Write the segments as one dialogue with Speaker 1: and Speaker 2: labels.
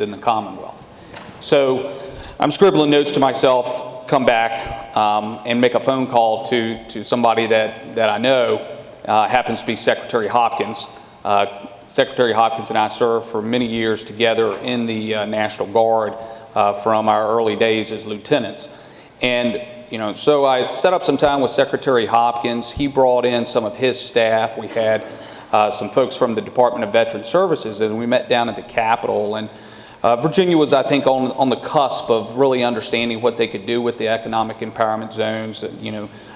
Speaker 1: than the Commonwealth. So I'm scribbling notes to myself, come back and make a phone call to somebody that I know, happens to be Secretary Hopkins. Secretary Hopkins and I served for many years together in the National Guard from our early days as lieutenants. And so I set up some time with Secretary Hopkins. He brought in some of his staff. We had some folks from the Department of Veteran Services, and we met down at the Capitol. And Virginia was, I think, on the cusp of really understanding what they could do with the economic empowerment zones.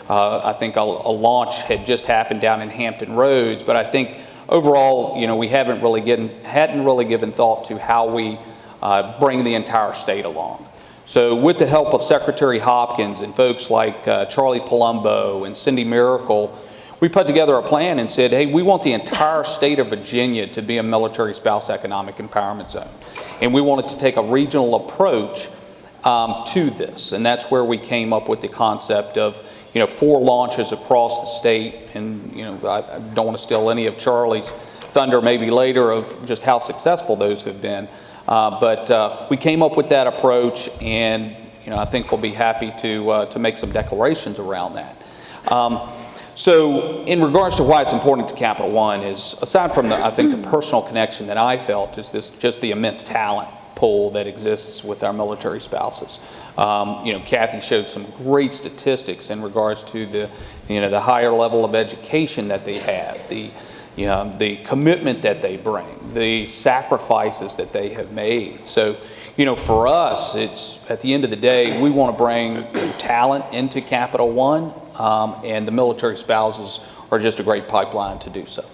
Speaker 1: I think a launch had just happened down in Hampton Roads, but I think overall, we hadn't really given thought to how we bring the entire state along. So with the help of Secretary Hopkins and folks like Charlie Palumbo and Cindy Miracle, we put together a plan and said, hey, we want the entire state of Virginia to be a military spouse economic empowerment zone. And we wanted to take a regional approach to this. And that's where we came up with the concept of 4 launches across the state. And I don't want to steal any of Charlie's thunder maybe later of just how successful those have been. But we came up with that approach, and I think we'll be happy to make some declarations around that. So in regards to why it's important to Capital One is, aside from I think the personal connection that I felt, is just the immense talent pool that exists with our military spouses. Kathy showed some great statistics in regards to the higher level of education that they have, the commitment that they bring, the sacrifices that they have made. So, for us, it's at the end of the day, we want to bring talent into Capital One, and the military spouses are just a great pipeline to do so.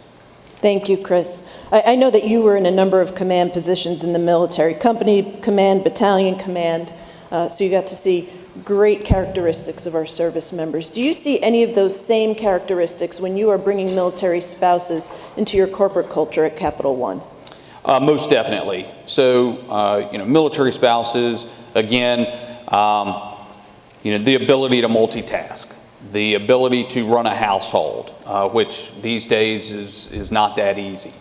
Speaker 2: Thank you, Chris. I know that you were in a number of command positions in the military, company command, battalion command, so you got to see great characteristics of our service members. Do you see any of those same characteristics when you are bringing military spouses into your corporate culture at Capital One?
Speaker 1: Most definitely. So, military spouses, again, the ability to multitask, the ability to run a household, which these days is not that easy.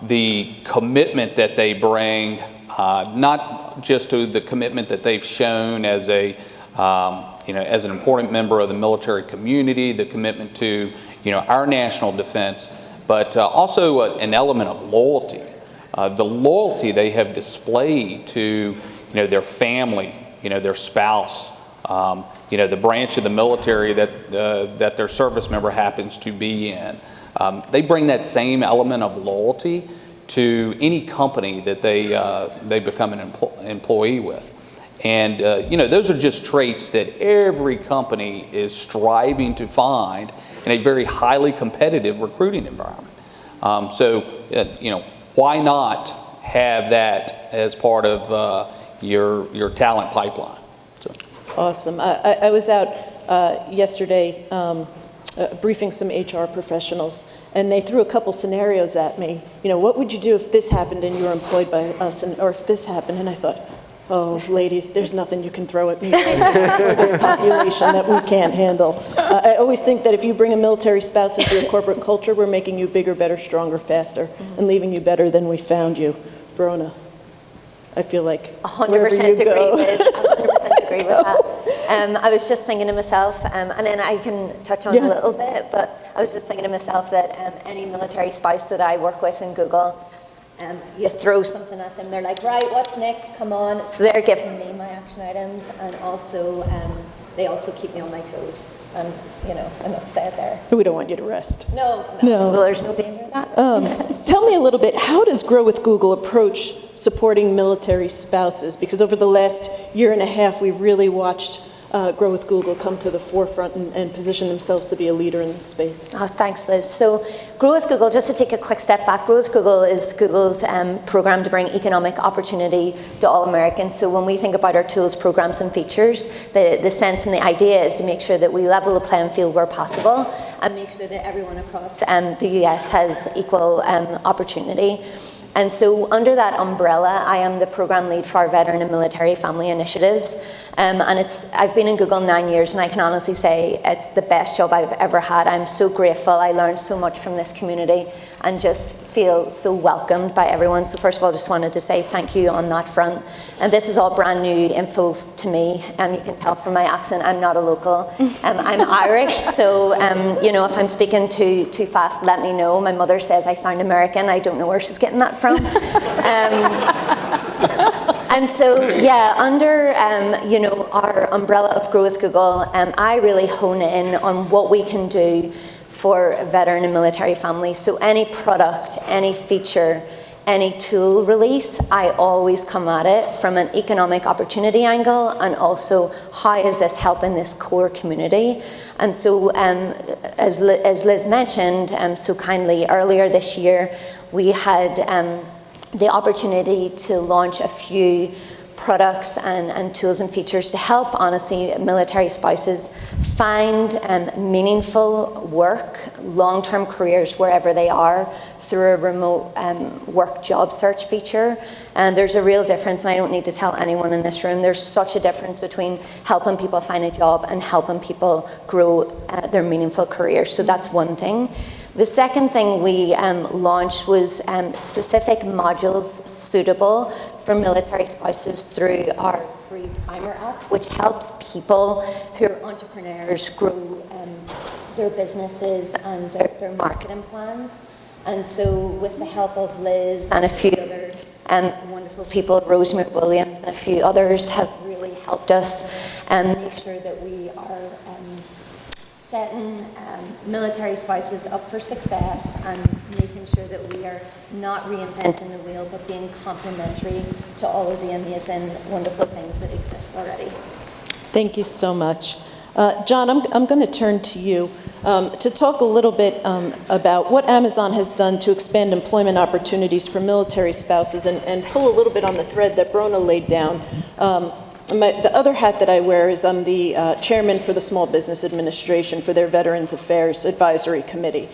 Speaker 1: The commitment that they bring, not just to the commitment that they've shown as as an important member of the military community, the commitment to our national defense, but also an element of loyalty. The loyalty they have displayed to their family, their spouse, the branch of the military that their service member happens to be in. They bring that same element of loyalty to any company that they become an employee with. And those are just traits that every company is striving to find in a very highly competitive recruiting environment. So why not have that as part of your talent pipeline? So.
Speaker 2: Awesome. I was out yesterday briefing some HR professionals, and they threw a couple scenarios at me. What would you do if this happened and you were employed by us, or if this happened? And I thought, oh, lady, there's nothing you can throw at me for this population that we can't handle. I always think that if you bring a military spouse into your corporate culture, we're making you bigger, better, stronger, faster, and leaving you better than we found you. Bronagh, I feel like
Speaker 3: 100% agree with that. I was just thinking to myself, and then I can touch on a little bit, but I was just thinking to myself that any military spouse that I work with in Google, you throw something at them, they're like, right, what's next, come on. So they're giving me my action items, and also they also keep me on my toes. And, enough said there.
Speaker 2: We don't want you to rest.
Speaker 3: No. Well, there's no danger in that.
Speaker 2: Tell me a little bit, how does Grow with Google approach supporting military spouses? Because over the last year and a half, we've really watched Grow with Google come to the forefront and position themselves to be a leader in this space.
Speaker 3: Oh, thanks, Liz. So Grow with Google, just to take a quick step back, Grow with Google is Google's program to bring economic opportunity to all Americans. So when we think about our tools, programs and features, the sense and the idea is to make sure that we level the playing field where possible and make sure that everyone across the US has equal opportunity. And so under that umbrella, I am the program lead for our veteran and military family initiatives. And I've been in Google 9 years, and I can honestly say it's the best job I've ever had. I'm so grateful. I learned so much from this community. and just feel so welcomed by everyone. So first of all, just wanted to say thank you on that front. And this is all brand new info to me. You can tell from my accent, I'm not a local. I'm Irish, so you know, if I'm speaking too fast, let me know. My mother says I sound American. I don't know where she's getting that from. And so, yeah, under you know, our umbrella of Grow with Google, I really hone in on what we can do for veteran and military families. So any product, any feature, any tool release, I always come at it from an economic opportunity angle, and also how is this helping this core community. And so as Liz mentioned so kindly earlier this year, we had the opportunity to launch a few products and tools and features to help, honestly, military spouses find meaningful work, long-term careers wherever they are through a remote work job search feature. And there's a real difference, and I don't need to tell anyone in this room, there's such a difference between helping people find a job and helping people grow their meaningful careers. So that's one thing. The second thing we launched was specific modules suitable for military spouses through our free primer app, which helps people who are entrepreneurs grow their businesses and their marketing plans. And so with the help of Liz and a few other wonderful people, Rosemary Williams and a few others, have really helped us make sure that we are setting military spouses up for success and making sure that we are not reinventing the wheel, but being complementary to all of the amazing, wonderful things that exist already.
Speaker 2: Thank you so much. John, I'm going to turn to you to talk a little bit about what Amazon has done to expand employment opportunities for military spouses, and pull a little bit on the thread that Bronagh laid down. The other hat that I wear is I'm the chairman for the Small Business Administration for their Veterans Affairs Advisory Committee.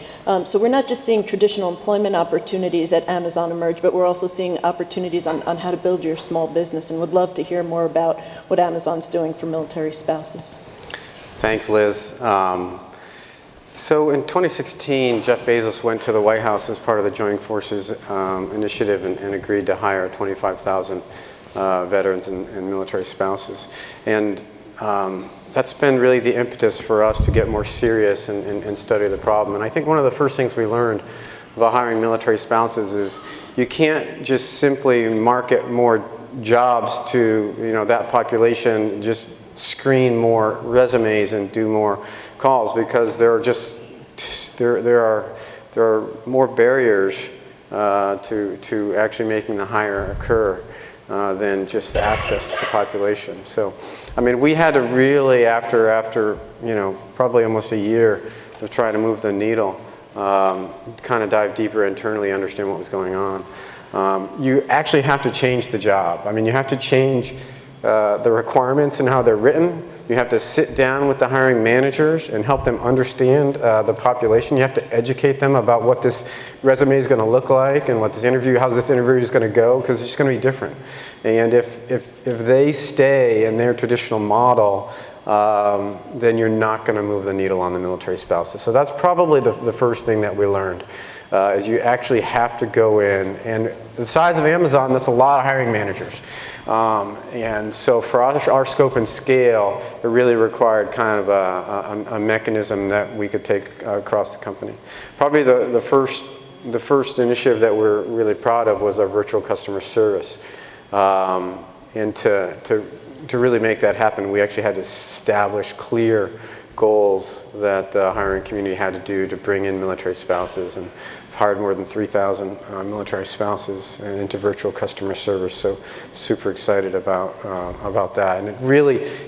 Speaker 2: So we're not just seeing traditional employment opportunities at Amazon emerge, but we're also seeing opportunities on how to build your small business, and would love to hear more about what Amazon's doing for military spouses.
Speaker 4: Thanks, Liz. So in 2016, Jeff Bezos went to the White House as part of the Joint Forces initiative and agreed to hire 25,000 veterans and military spouses. And that's been really the impetus for us to get more serious and study the problem. And I think one of the first things we learned about hiring military spouses is you can't just simply market more jobs to that population, just screen more resumes and do more calls, because there are more barriers to actually making the hire occur than just access to the population. So, I mean, we had to really, after probably almost a year of trying to move the needle, kind of dive deeper internally, understand what was going on. You actually have to change the job. I mean, you have to change the requirements and how they're written. You have to sit down with the hiring managers and help them understand the population. You have to educate them about what this resume is going to look like and what how this interview is going to go, because it's just going to be different. And if they stay in their traditional model, then you're not going to move the needle on the military spouses. So that's probably the first thing that we learned, is you actually have to go in. And the size of Amazon, that's a lot of hiring managers. And so for our scope and scale, it really required kind of a mechanism that we could take across the company. Probably the first initiative that we're really proud of was our virtual customer service. And to really make that happen, we actually had to establish clear goals that the hiring community had to do to bring in military spouses, and hired more than 3,000 military spouses into virtual customer service. So super excited about that. And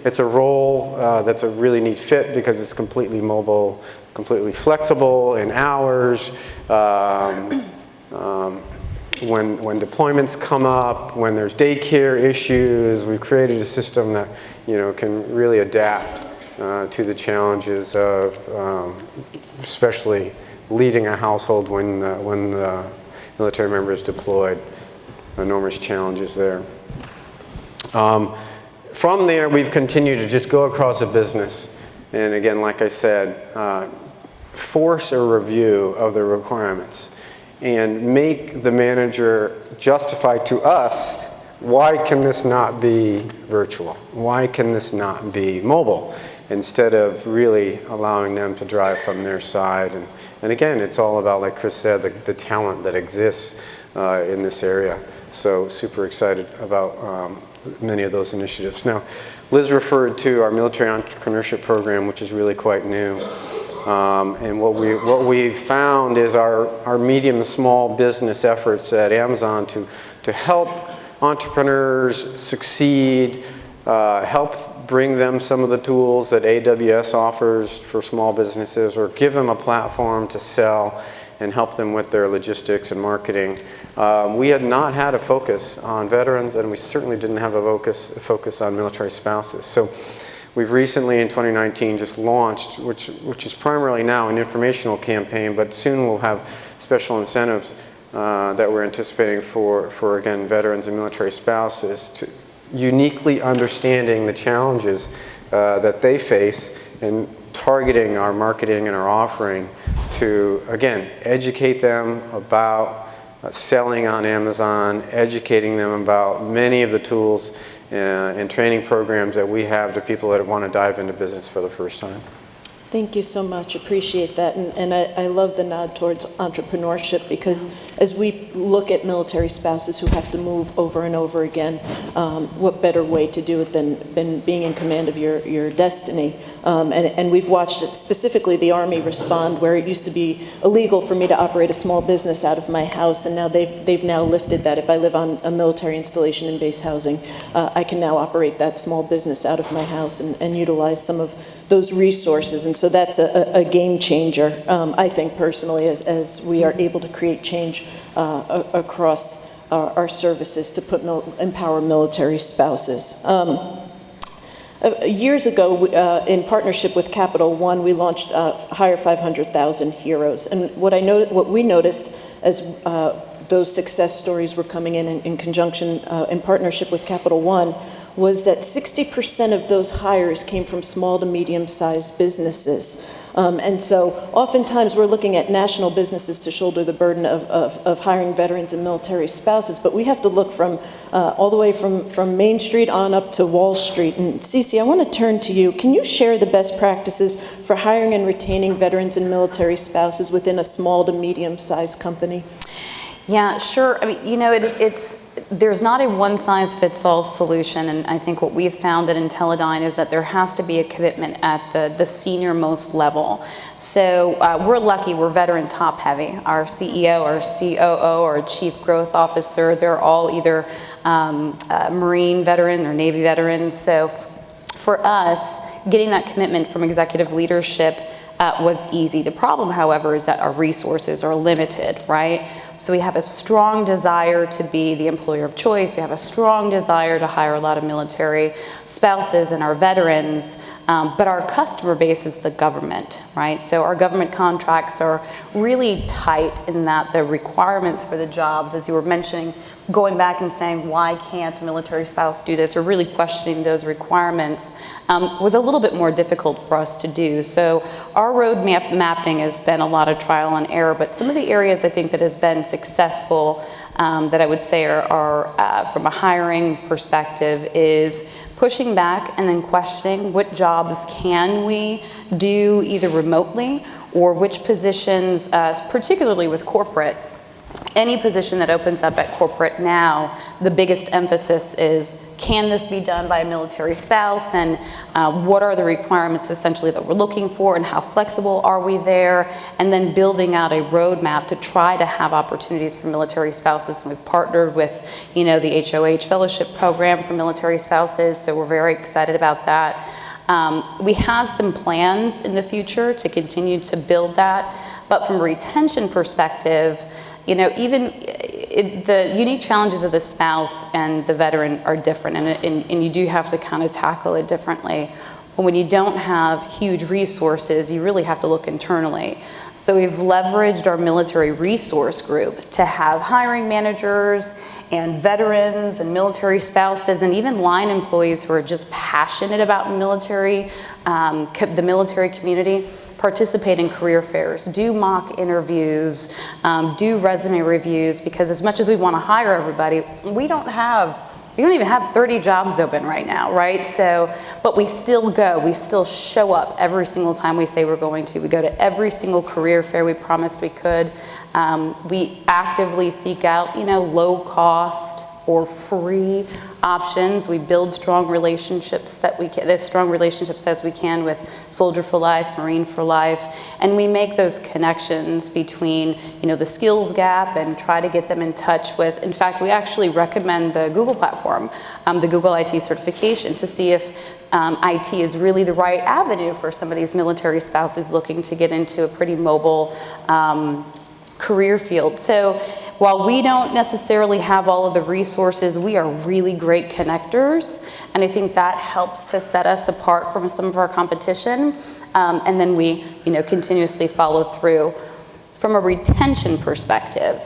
Speaker 4: it's a role that's a really neat fit, because it's completely mobile, completely flexible in hours. When deployments come up, when there's daycare issues, we've created a system that can really adapt to the challenges of especially leading a household when the military member is deployed. Enormous challenges there. From there, we've continued to just go across a business, and again, like I said, force a review of the requirements. and make the manager justify to us, why can this not be virtual? Why can this not be mobile? Instead of really allowing them to drive from their side. And again, it's all about, like Chris said, the talent that exists in this area. So super excited about many of those initiatives. Now, Liz referred to our military entrepreneurship program, which is really quite new. And what we found is our medium and small business efforts at Amazon to help entrepreneurs succeed, help bring them some of the tools that AWS offers for small businesses, or give them a platform to sell and help them with their logistics and marketing. We had not had a focus on veterans, and we certainly didn't have a focus on military spouses. So we've recently, in 2019, just launched, which is primarily now an informational campaign, but soon we'll have special incentives that we're anticipating for again, veterans and military spouses, to uniquely understanding the challenges that they face and targeting our marketing and our offering to, again, educate them about selling on Amazon, educating them about many of the tools and training programs that we have to people that want to dive into business for the first time.
Speaker 2: Thank you so much. Appreciate that. And I love the nod towards entrepreneurship, because as we look at military spouses who have to move over and over again, what better way to do it than being in command of your destiny? And we've watched it, specifically the Army respond, where it used to be illegal for me to operate a small business out of my house, and now they've now lifted that. If I live on a military installation in base housing, I can now operate that small business out of my house and utilize some of those resources. And so that's a game changer, I think personally, as we are able to create change across our services to empower military spouses. Years ago, in partnership with Capital One, we launched Hire 500,000 Heroes. And what we noticed as those success stories were coming in conjunction, in partnership with Capital One, was that 60% of those hires came from small to medium-sized businesses. And so oftentimes we're looking at national businesses to shoulder the burden of hiring veterans and military spouses, but we have to look from all the way from Main Street on up to Wall Street. And CeCe, I want to turn to you. Can you share the best practices for hiring and retaining veterans and military spouses within a small to medium-sized company?
Speaker 5: Yeah, sure. I mean, you know, there's not a one-size-fits-all solution, and I think what we've found at IntelliDyne is that there has to be a commitment at the senior-most level. So we're lucky, we're veteran top-heavy. Our CEO, our COO, our Chief Growth Officer, they're all either Marine veteran or Navy veterans. So for us, getting that commitment from executive leadership was easy. The problem, however, is that our resources are limited, right? So we have a strong desire to be the employer of choice. We have a strong desire to hire a lot of military spouses and our veterans, but our customer base is the government, right? So our government contracts are really tight in that the requirements for the jobs, as you were mentioning, going back and saying, why can't a military spouse do this, or really questioning those requirements, was a little bit more difficult for us to do. So our roadmap mapping has been a lot of trial and error, but some of the areas I think that has been successful that I would say are from a hiring perspective is pushing back and then questioning what jobs can we do either remotely, or which positions, particularly with corporate, any position that opens up at corporate now, the biggest emphasis is, can this be done by a military spouse, and what are the requirements essentially that we're looking for, and how flexible are we there, and then building out a roadmap to try to have opportunities for military spouses. And we've partnered with, you know, the HOH Fellowship Program for military spouses, so we're very excited about that. We have some plans in the future to continue to build that, but from a retention perspective, you know, even the unique challenges of the spouse and the veteran are different, and you do have to kind of tackle it differently. But when you don't have huge resources, you really have to look internally. So we've leveraged our military resource group to have hiring managers and veterans and military spouses and even line employees who are just passionate about military, the military community, participate in career fairs, do mock interviews, do resume reviews, because as much as we want to hire everybody, we don't even have 30 jobs open right now, right? So, but we still go, we still show up every single time we say we're going to. We go to every single career fair we promised we could. We actively seek out, low cost or free options. We build strong relationships as strong relationships as we can with Soldier for Life, Marine for Life, and we make those connections between, the skills gap and try to get them in touch with. In fact, we actually recommend the Google platform, the Google IT certification, to see if IT is really the right avenue for some of these military spouses looking to get into a pretty mobile career field. So while we don't necessarily have all of the resources, we are really great connectors, and I think that helps to set us apart from some of our competition. And then we, continuously follow through. From a retention perspective,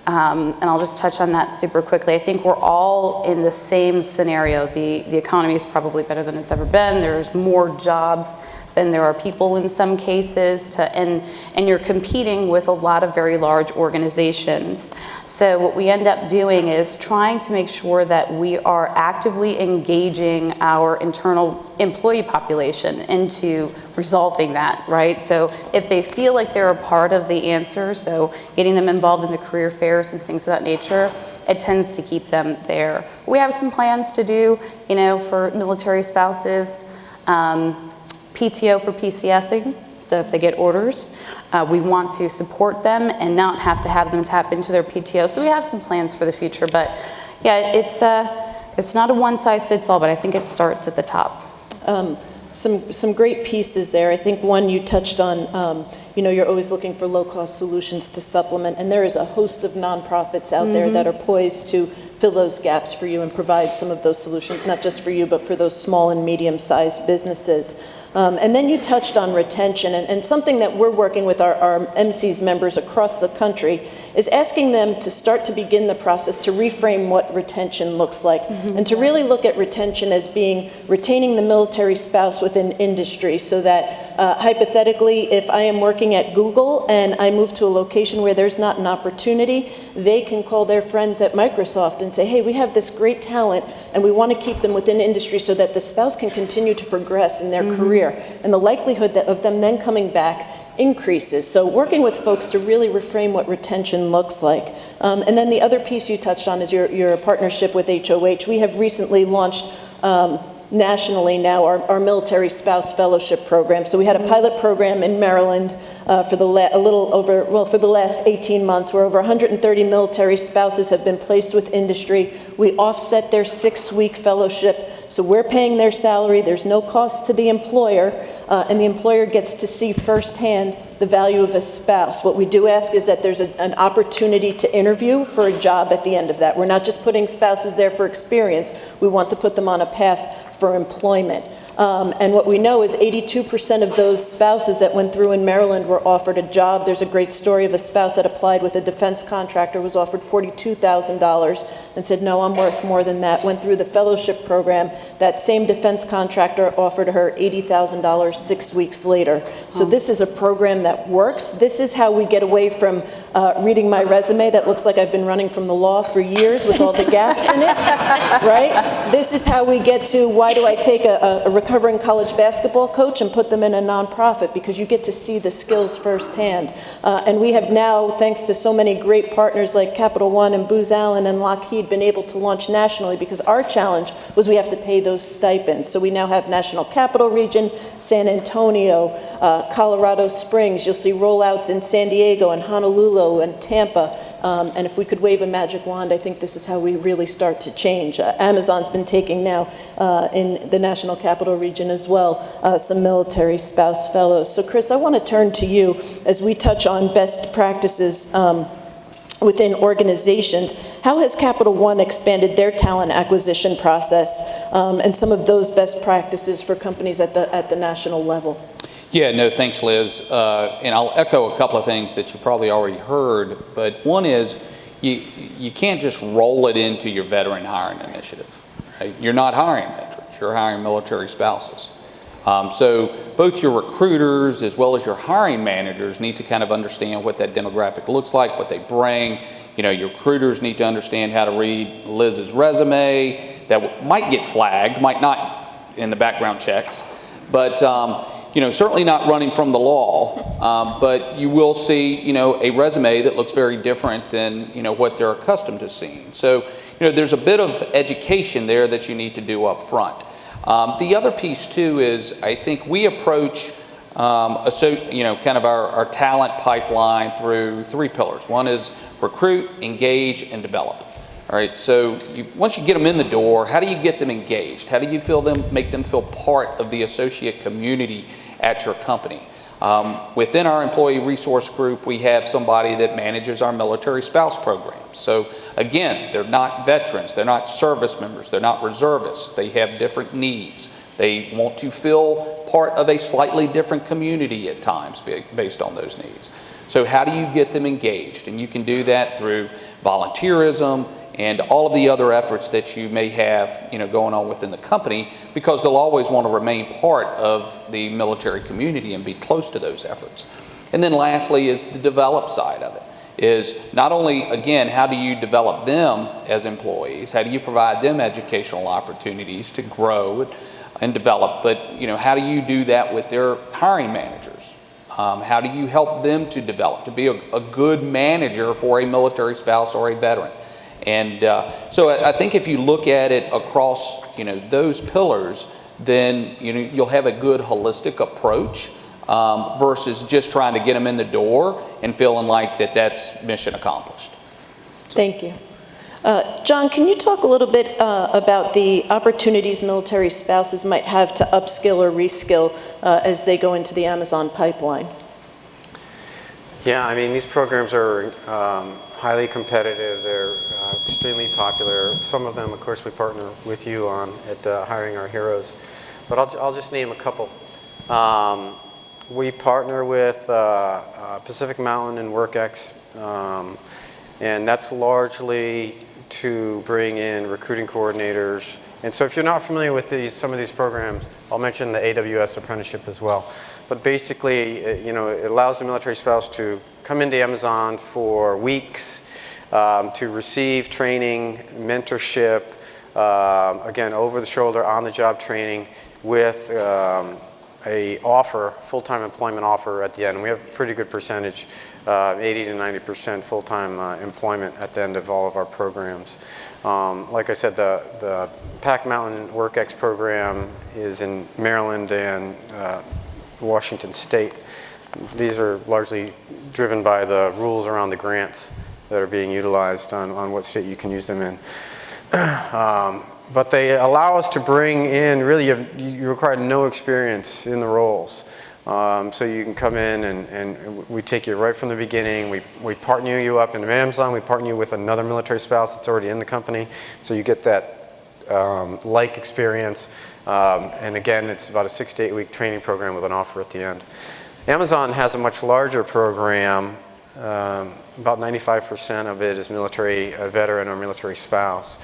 Speaker 5: and I'll just touch on that super quickly. I think we're all in the same scenario. The economy is probably better than it's ever been. There's more jobs than there are people in some cases, and you're competing with a lot of very large organizations. So what we end up doing is trying to make sure that we are actively engaging our internal employee population into resolving that, right? So if they feel like they're a part of the answer, so getting them involved in the career fairs and things of that nature, it tends to keep them there. We have some plans to do, for military spouses, PTO for PCSing, so if they get orders, we want to support them and not have to have them tap into their PTO. So we have some plans for the future, but yeah, it's not a one-size-fits-all, but I think it starts at the top.
Speaker 2: Some great pieces there. I think one you touched on, you're always looking for low-cost solutions to supplement, and there is a host of nonprofits out there that are poised to fill those gaps for you and provide some of those solutions, not just for you, but for those small and medium-sized businesses. And then you touched on retention, and something that we're working with our MCs members across the country is asking them to start to begin the process to reframe what retention looks like, and to really look at retention as being retaining the military spouse within industry, so that hypothetically, if I am working at Google and I move to a location where there's not an opportunity, they can call their friends at Microsoft and say, hey, we have this great talent and we want to keep them within industry so that the spouse can continue to progress in their career. And the likelihood of them then coming back increases. So working with folks to really reframe what retention looks like. And then the other piece you touched on is your partnership with HOH. We have recently launched nationally now our military spouse fellowship program. So we had a pilot program in Maryland for the last 18 months, where over 130 military spouses have been placed with industry. We offset their 6-week fellowship, so we're paying their salary. There's no cost to the employer, and the employer gets to see firsthand the value of a spouse. What we do ask is that there's an opportunity to interview for a job at the end of that. We're not just putting spouses there for experience. We want to put them on a path for employment. And what we know is 82% of those spouses that went through in Maryland were offered a job. There's a great story of a spouse that applied with a defense contractor, was offered $42,000 and said, no, I'm worth more than that. Went through the fellowship program. That same defense contractor offered her $80,000 6 weeks later. So this is a program that works. This is how we get away from reading my resume that looks like I've been running from the law for years with all the gaps in it, right? This is how we get to, why do I take a recovering college basketball coach and put them in a nonprofit? Because you get to see the skills firsthand. And we have now, thanks to so many great partners like Capital One and Booz Allen and Lockheed, been able to launch nationally, because our challenge was we have to pay those stipends. So we now have National Capital Region, San Antonio, Colorado Springs. You'll see rollouts in San Diego and Honolulu and Tampa. And if we could wave a magic wand, I think this is how we really start to change. Amazon's been taking now in the National Capital Region as well some military spouse fellows. So Chris, I want to turn to you as we touch on best practices within organizations. How has Capital One expanded their talent acquisition process and some of those best practices for companies at the national level?
Speaker 1: Yeah, no, thanks, Liz. And I'll echo a couple of things that you probably already heard, but one is you can't just roll it into your veteran hiring initiative. Right? You're not hiring veterans, you're hiring military spouses. So both your recruiters as well as your hiring managers need to kind of understand what that demographic looks like, what they bring. You know, your recruiters need to understand how to read Liz's resume that might get flagged, might not in the background checks, but you know, certainly not running from the law, but you will see, you know, a resume that looks very different than, you know, what they're accustomed to seeing. So, you know, there's a bit of education there that you need to do up front. The other piece too is I think we approach you know, kind of our talent pipeline through 3 pillars. One is recruit, engage, and develop. All right, so once you get them in the door, how do you get them engaged? How do you make them feel part of the associate community at your company? Within our employee resource group, we have somebody that manages our military spouse programs. So again, they're not veterans, they're not service members, they're not reservists. They have different needs. They want to feel part of a slightly different community at times based on those needs. So how do you get them engaged? And you can do that through volunteerism and all of the other efforts that you may have, you know, going on within the company, because they'll always want to remain part of the military community and be close to those efforts. And then lastly is the develop side of it, is not only, again, how do you develop them as employees, how do you provide them educational opportunities to grow and develop, but, you know, how do you do that with their hiring managers? How do you help them to develop, to be a good manager for a military spouse or a veteran? And so I think if you look at it across, you know, those pillars, then, you know, you'll have a good holistic approach versus just trying to get them in the door and feeling like that's mission accomplished.
Speaker 2: Thank you. John, can you talk a little bit about the opportunities military spouses might have to upskill or reskill as they go into the Amazon pipeline?
Speaker 4: Yeah, I mean, these programs are highly competitive. They're extremely popular. Some of them, of course, we partner with you on at Hiring Our Heroes. But I'll just name a couple. We partner with Pacific Mountain and WorkX, and that's largely to bring in recruiting coordinators. And so if you're not familiar with some of these programs, I'll mention the AWS apprenticeship as well. But basically, you know, it allows the military spouse to come into Amazon for weeks to receive training, mentorship, again, over the shoulder, on the job training with a offer, full-time employment offer at the end. We have a pretty good percentage, 80 to 90% full-time employment at the end of all of our programs. Like I said, the Pac Mountain WorkX program is in Maryland and Washington State. These are largely driven by the rules around the grants that are being utilized on what state you can use them in. But they allow us to bring in, really, you require no experience in the roles. So you can come in and we take you right from the beginning. We partner you up into Amazon. We partner you with another military spouse that's already in the company. So you get that like experience. And again, it's about a 6 to 8 week training program with an offer at the end. Amazon has a much larger program. About 95% of it is military veteran or military spouse.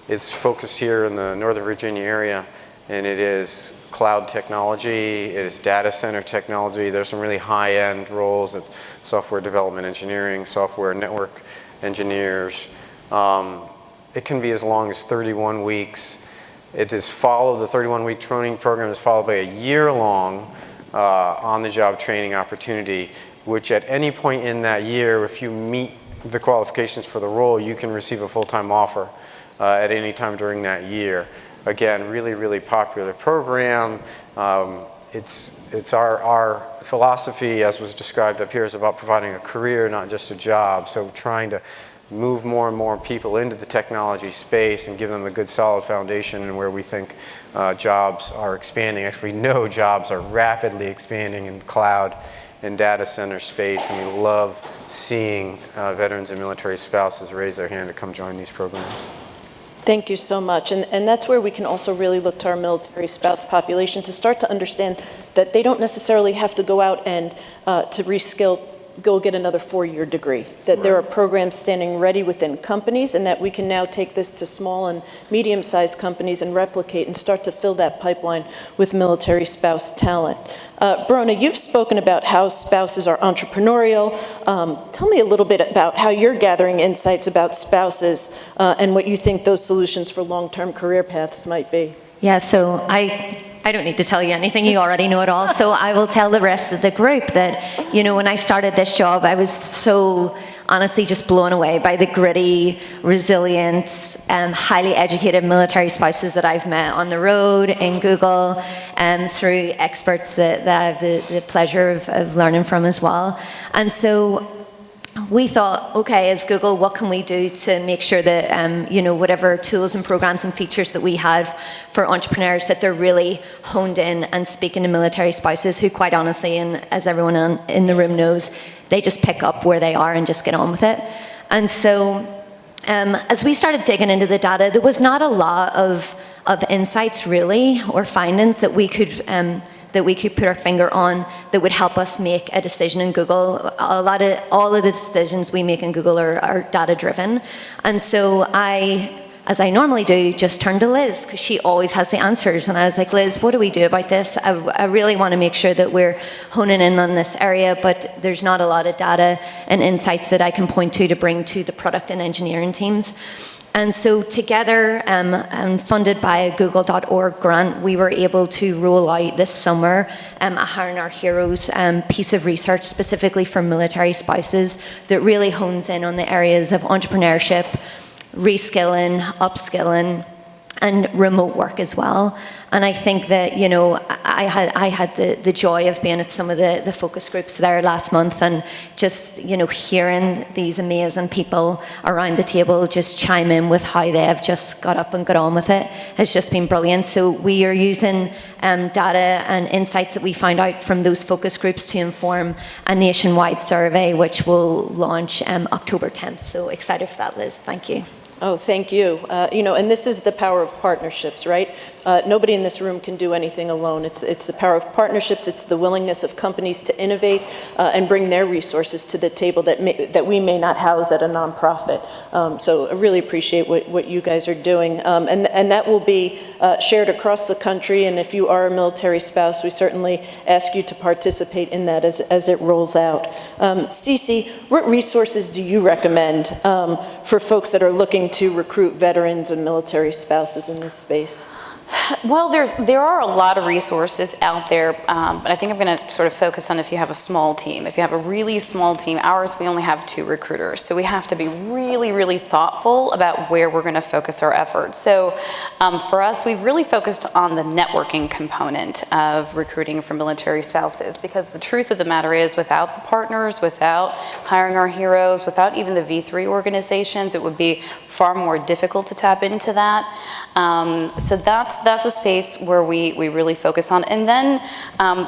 Speaker 4: It's focused here in the Northern Virginia area, and it is cloud technology, it is data center technology. There's some really high-end roles. It's software development engineering, software network engineers. It can be as long as 31 weeks. It is followed, the 31-week training program is followed by a year-long on-the-job training opportunity, which at any point in that year, if you meet the qualifications for the role, you can receive a full-time offer at any time during that year. Again, really, really popular program. It's our philosophy, as was described up here, is about providing a career, not just a job. So trying to move more and more people into the technology space and give them a good solid foundation and where we think jobs are expanding. Actually, we know jobs are rapidly expanding in cloud and data center space, and we love seeing veterans and military spouses raise their hand to come join these programs.
Speaker 2: Thank you so much. And that's where we can also really look to our military spouse population to start to understand that they don't necessarily have to go out and to reskill go get another 4-year degree, that there are programs standing ready within companies, and that we can now take this to small and medium-sized companies and replicate and start to fill that pipeline with military spouse talent. Bronagh, you've spoken about how spouses are entrepreneurial. Tell me a little bit about how you're gathering insights about spouses and what you think those solutions for long-term career paths might be.
Speaker 3: Yeah, so I don't need to tell you anything, you already know it all. So I will tell the rest of the group that, you know, when I started this job, I was so honestly just blown away by the gritty, resilient, highly educated military spouses that I've met on the road, in Google, through experts that I have the pleasure of learning from as well. And so we thought, okay, as Google, what can we do to make sure that, you know, whatever tools and programs and features that we have for entrepreneurs, that they're really honed in and speaking to military spouses who, quite honestly, and as everyone in the room knows, they just pick up where they are and just get on with it. And so as we started digging into the data, there was not a lot of insights really, or findings that we could put our finger on that would help us make a decision in Google. All of the decisions we make in Google are data driven. And so I, as I normally do, just turned to Liz, because she always has the answers. And I was like, Liz, what do we do about this? I really want to make sure that we're honing in on this area, but there's not a lot of data and insights that I can point to bring to the product and engineering teams. And so together, and funded by a Google.org grant, we were able to roll out this summer a Hiring Our Heroes piece of research specifically for military spouses that really hones in on the areas of entrepreneurship, reskilling, upskilling, and remote work as well. And I think that, you know, I had the joy of being at some of the focus groups there last month, and just, you know, hearing these amazing people around the table just chime in with how they have just got up and got on with it has just been brilliant. So we are using data and insights that we found out from those focus groups to inform a nationwide survey, which will launch October 10th. So excited for that, Liz. Thank you.
Speaker 2: Oh, thank you. You know, and this is the power of partnerships, right? Nobody in this room can do anything alone. It's the power of partnerships. It's the willingness of companies to innovate and bring their resources to the table that we may not house at a nonprofit. So I really appreciate what you guys are doing. And that will be shared across the country. And if you are a military spouse, we certainly ask you to participate in that as it rolls out. CeCe, what resources do you recommend for folks that are looking to recruit veterans and military spouses in this space?
Speaker 5: Well, there are a lot of resources out there, but I think I'm going to sort of focus on if you have a small team. If you have a really small team, ours, we only have 2 recruiters, so we have to be really, really thoughtful about where we're going to focus our efforts. So for us, we've really focused on the networking component of recruiting for military spouses, because the truth of the matter is, without the partners, without Hiring Our Heroes, without even the V3 organizations, it would be far more difficult to tap into that. So that's a space where we really focus on. And then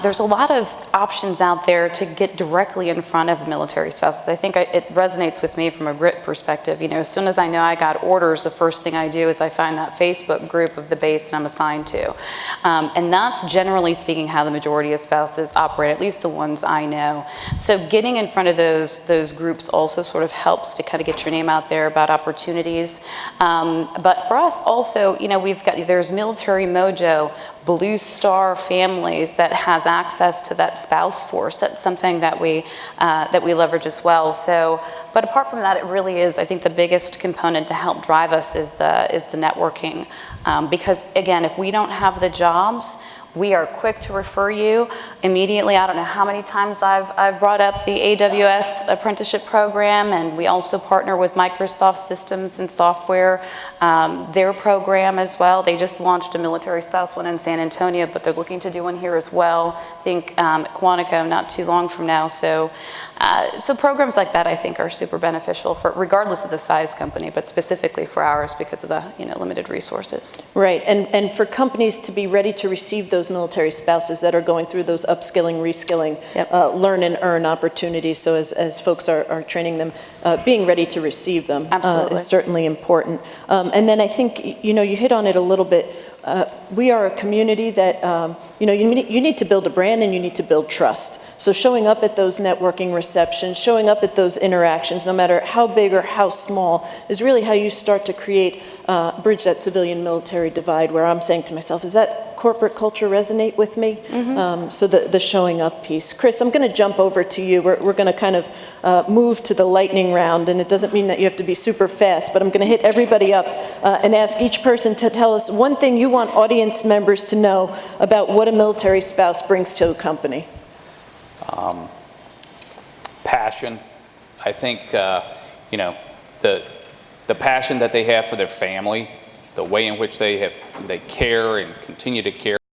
Speaker 5: there's a lot of options out there to get directly in front of military spouses. I think it resonates with me from a grit perspective. You know, as soon as I know I got orders, the first thing I do is I find that Facebook group of the base that I'm assigned to. And that's generally speaking how the majority of spouses operate, at least the ones I know. So getting in front of those groups also sort of helps to kind of get your name out there about opportunities. But for us also, you know, there's Military Mojo, Blue Star Families that has access to that spouse force. That's something that we leverage as well. So, but apart from that, it really is, I think the biggest component to help drive us is the networking. Because again, if we don't have the jobs, we are quick to refer you immediately. I don't know how many times I've brought up the AWS apprenticeship program, and we also partner with Microsoft Systems and Software, their program as well. They just launched a military spouse one in San Antonio, but they're looking to do one here as well. I think at Quantico not too long from now. So programs like that I think are super beneficial for regardless of the size company, but specifically for ours because of the limited resources.
Speaker 2: Right, and for companies to be ready to receive those those military spouses that are going through those upskilling, reskilling,
Speaker 5: Yep.
Speaker 2: learn and earn opportunities. So as folks are training them, being ready to receive them
Speaker 5: Absolutely.
Speaker 2: is certainly important. And then I think, you know, you hit on it a little bit. We are a community that, you know, you need to build a brand and you need to build trust. So showing up at those networking receptions, showing up at those interactions, no matter how big or how small, is really how you start to create, bridge that civilian-military divide, where I'm saying to myself, does that corporate culture resonate with me? So the showing up piece. Chris, I'm going to jump over to you. We're going to kind of move to the lightning round, and it doesn't mean that you have to be super fast, but I'm going to hit everybody up and ask each person to tell us one thing you want audience members to know about what a military spouse brings to a company.
Speaker 1: Passion. I think, you know, the passion that they have for their family, the way in which they care and continue to care